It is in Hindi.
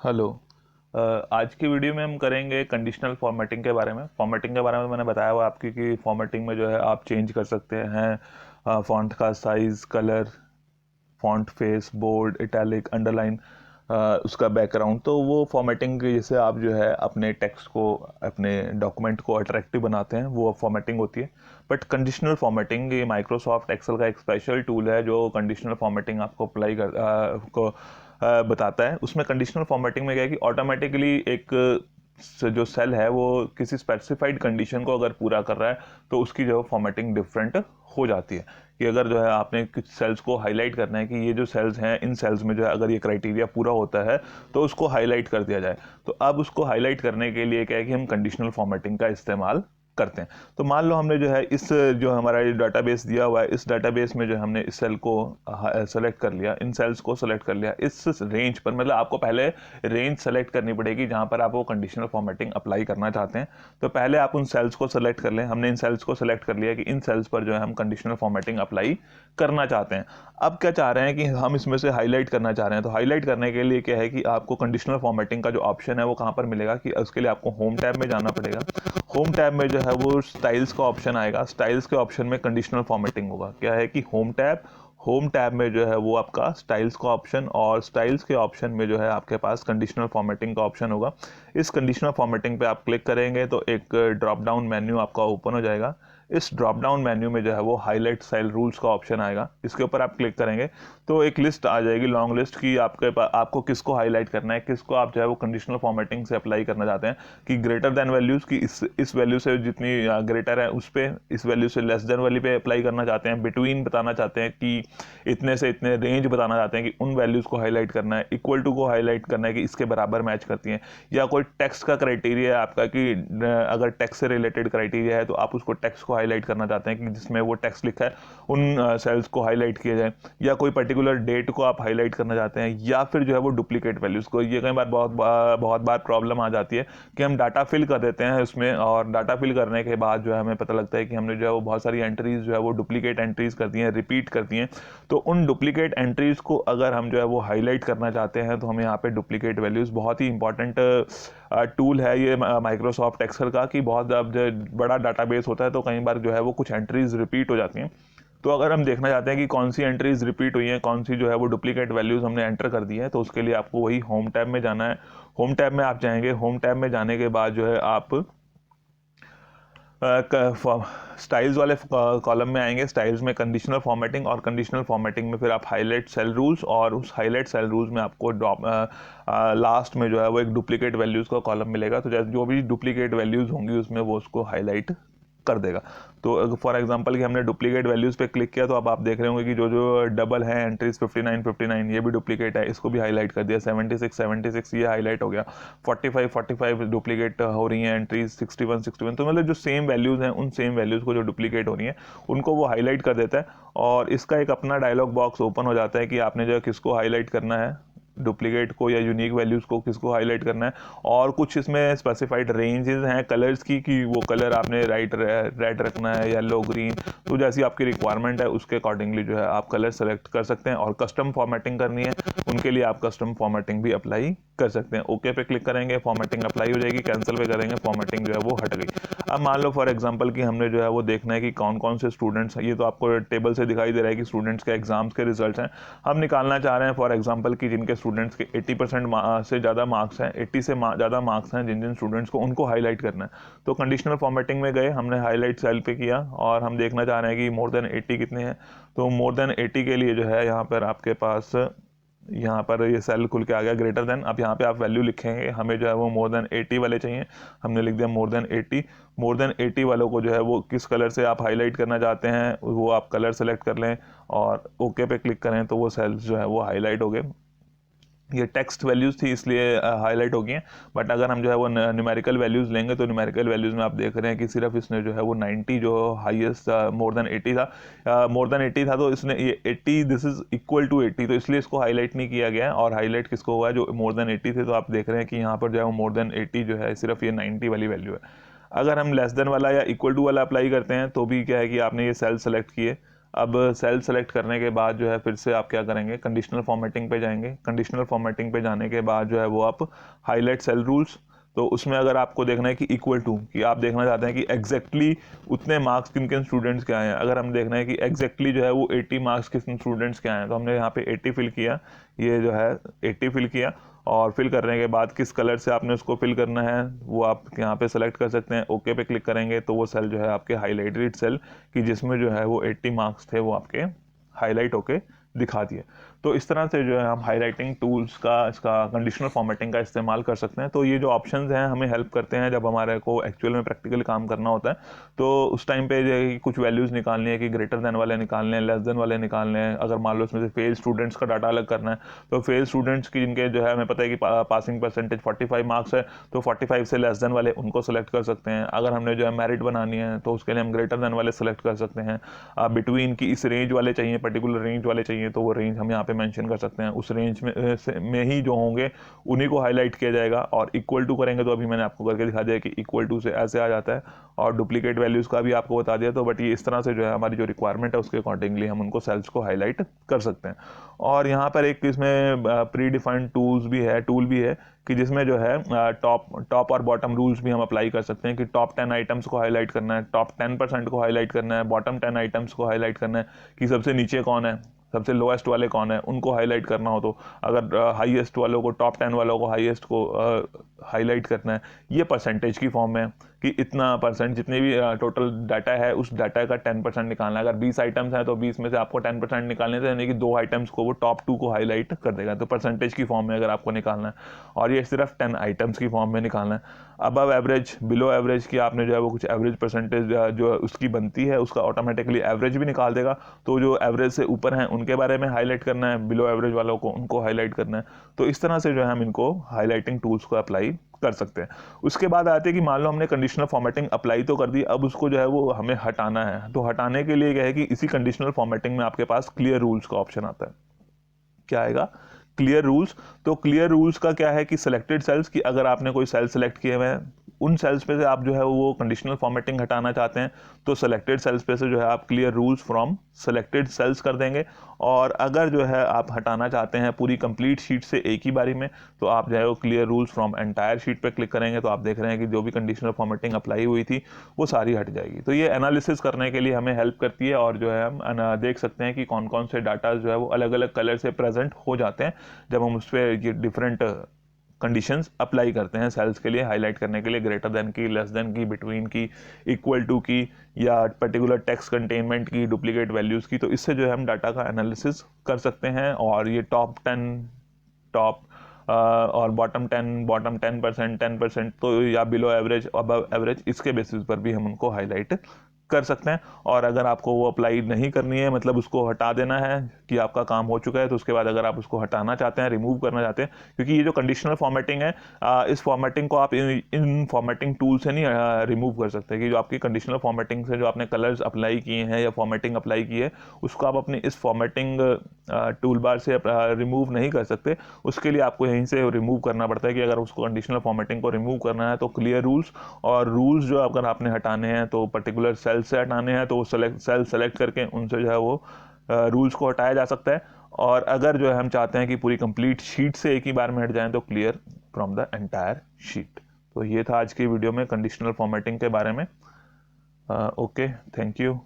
हेलो। आज की वीडियो में हम करेंगे कंडीशनल फॉर्मेटिंग के बारे में। फॉर्मेटिंग के बारे में मैंने बताया हुआ आपकी कि फॉर्मेटिंग में जो है आप चेंज कर सकते हैं फॉन्ट का size, colour, font face, bold, italic, underline, उसका बैकग्राउंड। तो वो फॉर्मेटिंग की जैसे आप जो है अपने टेक्स्ट को, अपने डॉक्यूमेंट को अट्रैक्टिव बनाते हैं, वो फॉर्मेटिंग होती है। बट कंडीशनल फॉर्मेटिंग ये माइक्रोसॉफ्ट एक्सेल का एक स्पेशल टूल है जो कंडीशनल फॉर्मेटिंग आपको अप्लाई कर को बताता है। उसमें कंडीशनल फॉर्मेटिंग में क्या है कि ऑटोमेटिकली एक जो सेल है वो किसी स्पेसिफाइड कंडीशन को अगर पूरा कर रहा है तो उसकी जो फॉर्मेटिंग डिफरेंट हो जाती है। कि अगर जो है आपने कुछ सेल्स को हाईलाइट करना है कि ये जो सेल्स हैं, इन सेल्स में जो है अगर ये क्राइटेरिया पूरा होता है तो उसको हाईलाइट कर दिया जाए। तो अब उसको हाईलाइट करने के लिए क्या है कि हम कंडीशनल फॉर्मेटिंग का इस्तेमाल करते हैं। तो मान लो हमने जो है इस जो हमारा ये डाटाबेस दिया हुआ है, इस डाटाबेस में जो हमने इस सेल को सेलेक्ट कर लिया, इन सेल्स को सेलेक्ट कर लिया इस रेंज पर। मतलब आपको पहले रेंज सेलेक्ट करनी पड़ेगी जहां पर आप वो कंडीशनल फॉर्मेटिंग अप्लाई करना चाहते हैं। तो पहले आप उन सेल्स को सेलेक्ट कर लें। हमने इन सेल्स को सेलेक्ट कर लिया कि इन सेल्स पर जो है हम कंडीशनल फॉर्मेटिंग अप्लाई करना चाहते हैं। अब क्या चाह रहे हैं कि हम इसमें से हाईलाइट करना चाह रहे हैं। तो हाईलाइट करने के लिए क्या है कि आपको कंडीशनल फॉर्मेटिंग का जो ऑप्शन है वो कहां पर मिलेगा कि उसके लिए आपको होम टैब में जाना पड़ेगा। होम टैब में जो है वो स्टाइल्स का ऑप्शन आएगा। स्टाइल्स के ऑप्शन में कंडीशनल फॉर्मेटिंग होगा। क्या है कि होम टैब में जो है वो आपका स्टाइल्स का ऑप्शन, और स्टाइल्स के ऑप्शन में जो है आपके पास कंडीशनल फॉर्मेटिंग का ऑप्शन होगा। इस कंडीशनल फॉर्मेटिंग पे आप क्लिक करेंगे तो एक ड्रॉप डाउन मेन्यू आपका ओपन हो जाएगा। इस ड्रॉप डाउन मेन्यू में जो है वो हाईलाइट सेल रूल्स का ऑप्शन आएगा। इसके ऊपर आप क्लिक करेंगे तो एक लिस्ट आ जाएगी, लॉन्ग लिस्ट की आपको किसको हाईलाइट करना है, किसको आप जो है वो कंडीशनल फॉर्मेटिंग से अप्लाई करना चाहते हैं। कि ग्रेटर देन वैल्यूज की इस वैल्यू से जितनी ग्रेटर है उस पे, इस वैल्यू से लेस देन वाली पे अप्लाई करना चाहते हैं, बिटवीन बताना चाहते हैं कि इतने से इतने रेंज बताना चाहते हैं कि उन वैल्यूज को हाईलाइट करना है, इक्वल टू को हाईलाइट करना है कि इसके बराबर मैच करती हैं। या कोई टेक्स्ट का क्राइटेरिया है आपका कि अगर टेक्स्ट से रिलेटेड क्राइटेरिया है तो आप उसको टेक्स्ट को हाईलाइट करना चाहते हैं कि जिसमें वो टेक्स्ट लिखा है उन सेल्स को हाईलाइट किया जाए। या कोई पर्टिकुलर डेट को आप हाईलाइट करना चाहते हैं, या फिर जो है वो डुप्लीकेट वैल्यूज को। ये कई बार बहुत बार प्रॉब्लम आ जाती है कि हम डाटा फिल कर देते हैं उसमें, और डाटा फिल करने के बाद जो है हमें पता लगता है कि हमने जो है वो बहुत सारी एंट्रीज जो है वो डुप्लीकेट एंट्रीज कर दी हैं, रिपीट करती हैं। तो उन डुप्लीकेट एंट्रीज को अगर हम जो है वो हाईलाइट करना चाहते हैं तो हमें यहाँ पे डुप्लीकेट वैल्यूज, बहुत ही इंपॉर्टेंट टूल है ये माइक्रोसॉफ्ट एक्सेल का। कि बहुत अब बड़ा डाटाबेस होता है तो कई बार जो है वो कुछ एंट्रीज रिपीट हो जाती हैं। तो अगर हम देखना चाहते हैं कि कौन सी एंट्रीज रिपीट हुई हैं, कौन सी जो है वो डुप्लीकेट वैल्यूज हमने एंटर कर दी है, तो उसके लिए आपको वही होम टैब में जाना है। होम टैब में आप जाएंगे। होम टैब में जाने के बाद जो है आप स्टाइल्स वाले कॉलम में आएंगे। स्टाइल्स में कंडीशनल फॉर्मेटिंग, और कंडीशनल फॉर्मेटिंग में फिर आप हाईलाइट सेल रूल्स, और उस हाईलाइट सेल रूल्स में आपको ड्रॉप लास्ट में जो है वो एक डुप्लीकेट वैल्यूज़ का कॉलम मिलेगा। तो जैसे जो भी डुप्लीकेट वैल्यूज़ होंगी उसमें वो उसको हाईलाइट कर देगा। तो फॉर एग्जांपल कि हमने डुप्लीकेट वैल्यूज़ पे क्लिक किया तो अब आप देख रहे होंगे कि जो जो डबल है एंट्रीज 59 ये भी डुप्लीकेट है, इसको भी हाईलाइट कर दिया। 76 ये हाईलाइट हो गया। 45 डुप्लीकेट हो रही हैं एंट्रीज। 61 तो मतलब जो सेम वैल्यूज़ हैं उन सेम वैल्यूज़ को जो डुप्लीकेट हो रही हैं उनको वो हाईलाइट कर देता है। और इसका एक अपना डायलॉग बॉक्स ओपन हो जाता है कि आपने जो है किसको हाईलाइट करना है, डुप्लीकेट को या यूनिक वैल्यूज़ को किसको हाईलाइट करना है। और कुछ इसमें स्पेसिफाइड रेंजेस हैं कलर्स की कि वो कलर आपने रेड रखना है, येलो, ग्रीन। तो जैसी आपकी रिक्वायरमेंट है उसके अकॉर्डिंगली जो है आप कलर सेलेक्ट कर सकते हैं। और कस्टम फॉर्मेटिंग करनी है उनके लिए आप कस्टम फॉर्मेटिंग भी अप्लाई कर सकते हैं। ओके पे क्लिक करेंगे, फॉर्मेटिंग अप्लाई हो जाएगी। कैंसिल पे करेंगे, फॉर्मेटिंग जो है वो हट गई। अब मान लो फॉर एग्जांपल कि हमने जो है वो देखना है कि कौन कौन से स्टूडेंट्स, ये तो आपको टेबल से दिखाई दे रहा है कि स्टूडेंट्स के एग्जाम्स के रिजल्ट्स हैं। हम निकालना चाह रहे हैं फॉर एग्जांपल कि जिनके स्टूडेंट्स के 80% से ज़्यादा मार्क्स हैं, 80 से ज़्यादा मार्क्स हैं जिन जिन स्टूडेंट्स को, उनको हाईलाइट करना है। तो कंडीशनल फॉर्मेटिंग में गए, हमने हाईलाइट सेल पे किया और हम देखना चाह रहे हैं कि मोर देन 80 कितने हैं। तो मोर देन 80 के लिए जो है यहाँ पर आपके पास, यहाँ पर ये सेल खुल के आ गया ग्रेटर देन। अब यहाँ पे आप वैल्यू लिखेंगे, हमें जो है वो मोर देन 80 वाले चाहिए। हमने लिख दिया मोर देन 80। मोर देन 80 वालों को जो है वो किस कलर से आप हाईलाइट करना चाहते हैं वो आप कलर सेलेक्ट कर लें और ओके पे क्लिक करें तो वो सेल्स जो है वो हाईलाइट हो गए। ये टेक्स्ट वैल्यूज़ थी इसलिए हाईलाइट हो गई हैं। बट अगर हम जो है वो न्यूमेरिकल वैल्यूज़ लेंगे तो न्यूमेरिकल वैल्यूज़ में आप देख रहे हैं कि सिर्फ इसने जो है वो 90 जो हाईएस्ट मोर देन 80 था, मोर देन 80 था तो इसने ये 80 दिस इज इक्वल टू 80, तो इसलिए इसको हाईलाइट नहीं किया गया है। और हाईलाइट किसको हुआ है, जो मोर देन 80 थे। तो आप देख रहे हैं कि यहाँ पर जो है वो मोर देन 80 जो है सिर्फ ये 90 वाली वैल्यू है। अगर हम लेस देन वाला या इक्वल टू वाला अप्लाई करते हैं तो भी क्या है कि आपने ये सेल सेलेक्ट किए, अब सेल सेलेक्ट करने के बाद जो है फिर से आप क्या करेंगे, कंडीशनल फॉर्मेटिंग पे जाएंगे। कंडीशनल फॉर्मेटिंग पे जाने के बाद जो है वो आप हाईलाइट सेल रूल्स, तो उसमें अगर आपको देखना है कि इक्वल टू, कि आप देखना चाहते हैं कि एग्जैक्टली उतने मार्क्स किन किन स्टूडेंट्स के आए हैं, अगर हम देखना है कि एग्जैक्टली जो है वो 80 मार्क्स किन स्टूडेंट्स के आए हैं, तो हमने यहाँ पे 80 फिल किया, ये जो है 80 फिल किया। और फिल करने के बाद किस कलर से आपने उसको फिल करना है वो आप यहाँ पे सेलेक्ट कर सकते हैं। ओके पे क्लिक करेंगे तो वो सेल जो है आपके हाईलाइटेड सेल कि जिसमें जो है वो 80 मार्क्स थे वो आपके हाईलाइट होके दिखा दिए। तो इस तरह से जो है हम हाईलाइटिंग टूल्स का, इसका कंडीशनल फॉर्मेटिंग का इस्तेमाल कर सकते हैं। तो ये जो ऑप्शंस हैं हमें हेल्प करते हैं जब हमारे को एक्चुअल में प्रैक्टिकल काम करना होता है। तो उस टाइम पे जो है कि कुछ वैल्यूज़ निकालनी है कि ग्रेटर देन वाले निकालने हैं, लेस देन वाले निकालने हैं। अगर मान लो इसमें से फेल स्टूडेंट्स का डाटा अलग करना है, तो फेल स्टूडेंट्स की जिनके जो है हमें पता है कि पासिंग परसेंटेज 45 मार्क्स है, तो 45 से लेस देन वाले उनको सेलेक्ट कर सकते हैं। अगर हमने जो है मेरिट बनानी है तो उसके लिए हम ग्रेटर देन वाले सेलेक्ट कर सकते हैं। बिटवीन की इस रेंज वाले चाहिए, पर्टिकुलर रेंज वाले चाहिए, तो वो रेंज हम यहाँ पे मेंशन कर सकते हैं। उस रेंज में ही जो होंगे उन्हीं को हाईलाइट किया जाएगा। और इक्वल टू करेंगे तो अभी मैंने आपको करके दिखा दिया कि इक्वल टू से ऐसे आ जाता है, और डुप्लीकेट वैल्यूज़ का भी आपको बता दिया। तो बट ये इस तरह से जो है हमारी जो रिक्वायरमेंट है उसके अकॉर्डिंगली हम उनको सेल्स को हाईलाइट कर सकते हैं। और यहाँ पर एक इसमें प्री डिफाइंड टूल भी है कि जिसमें जो है टॉप और बॉटम रूल्स भी हम अप्लाई कर सकते हैं कि टॉप 10 आइटम्स को हाईलाइट करना है, टॉप 10% को हाईलाइट करना है, बॉटम 10 आइटम्स को हाईलाइट करना है, कि सबसे नीचे कौन है, सबसे लोएस्ट वाले कौन है, उनको हाईलाइट करना हो। तो अगर हाईएस्ट वालों को, टॉप 10 वालों को, हाईएस्ट को हाईलाइट करना है, ये परसेंटेज की फॉर्म में कि इतना परसेंट, जितने भी टोटल डाटा है उस डाटा का 10% निकालना है। अगर 20 आइटम्स हैं तो 20 में से आपको 10% निकालने थे, यानी कि 2 आइटम्स को वो टॉप 2 को हाईलाइट कर देगा। तो परसेंटेज की फॉर्म में अगर आपको निकालना है, और ये सिर्फ 10 आइटम्स की फॉर्म में निकालना है। अबव एवरेज, बिलो एवरेज की आपने जो है वो कुछ एवरेज परसेंटेज जो उसकी बनती है उसका ऑटोमेटिकली एवरेज भी निकाल देगा। तो जो एवरेज से ऊपर हैं उनके बारे में हाईलाइट करना है, बिलो एवरेज वालों को उनको हाईलाइट करना है। तो इस तरह से जो है हम इनको हाईलाइटिंग टूल्स को अप्लाई कर सकते हैं। उसके बाद आते हैं कि मान लो हमने कंडीशनल फॉर्मेटिंग अप्लाई तो कर दी, अब उसको जो है वो हमें हटाना है। तो हटाने के लिए क्या है कि इसी कंडीशनल फॉर्मेटिंग में आपके पास क्लियर रूल्स का ऑप्शन आता है। क्या आएगा? Clear rules. तो क्लियर रूल्स का क्या है कि सिलेक्टेड सेल्स, की अगर आपने कोई सेल सेलेक्ट किए हुए हैं उन सेल्स पे से आप जो है वो कंडीशनल फॉर्मेटिंग हटाना चाहते हैं, तो सिलेक्टेड सेल्स पे से जो है आप clear rules from selected cells कर देंगे। और अगर जो है आप हटाना चाहते हैं पूरी कंप्लीट शीट से एक ही बारी में, तो आप जो है वो clear rules from entire sheet पे क्लिक करेंगे। तो आप देख रहे हैं कि जो भी कंडीशनल फॉर्मेटिंग अप्लाई हुई थी वो सारी हट जाएगी। तो ये एनालिसिस करने के लिए हमें हेल्प करती है, और जो है हम देख सकते हैं कि कौन कौन से डाटा जो है वो अलग अलग कलर से प्रेजेंट हो जाते हैं जब हम उस पर ये डिफरेंट कंडीशंस अप्लाई करते हैं सेल्स के लिए हाईलाइट करने के लिए, ग्रेटर देन की, लेस देन की, बिटवीन की, इक्वल टू की, या पर्टिकुलर टेक्स्ट कंटेनमेंट की, डुप्लीकेट वैल्यूज़ की। तो इससे जो है हम डाटा का एनालिसिस कर सकते हैं। और ये टॉप 10, टॉप और बॉटम 10%, 10%, तो या बिलो एवरेज, अबव एवरेज, इसके बेसिस पर भी हम उनको हाईलाइट कर सकते हैं। और अगर आपको वो अप्लाई नहीं करनी है, मतलब उसको हटा देना है कि आपका काम हो चुका है, तो उसके बाद अगर आप उसको हटाना चाहते हैं, रिमूव करना चाहते हैं, क्योंकि ये जो कंडीशनल फॉर्मेटिंग है इस फॉर्मेटिंग को आप इन फॉर्मेटिंग टूल से नहीं रिमूव कर सकते। कि जो आपकी कंडीशनल फॉर्मेटिंग से जो आपने कलर्स अप्लाई किए हैं या फॉर्मेटिंग अप्लाई की है उसको आप अपनी इस फॉर्मेटिंग टूल बार से रिमूव नहीं कर सकते। उसके लिए आपको यहीं से रिमूव करना पड़ता है कि अगर उसको कंडीशनल फॉर्मेटिंग को रिमूव करना है तो क्लियर रूल्स, और रूल्स जो अगर आपने हटाने हैं तो पर्टिकुलर सेल से हटाने हैं तो सेल सेलेक्ट करके उनसे जो है वो रूल्स को हटाया जा सकता है। और अगर जो है हम चाहते हैं कि पूरी कंप्लीट शीट से एक ही बार में हट जाएं तो clear from the entire sheet. तो ये था आज की वीडियो में कंडीशनल फॉर्मेटिंग के बारे में। Okay, thank you.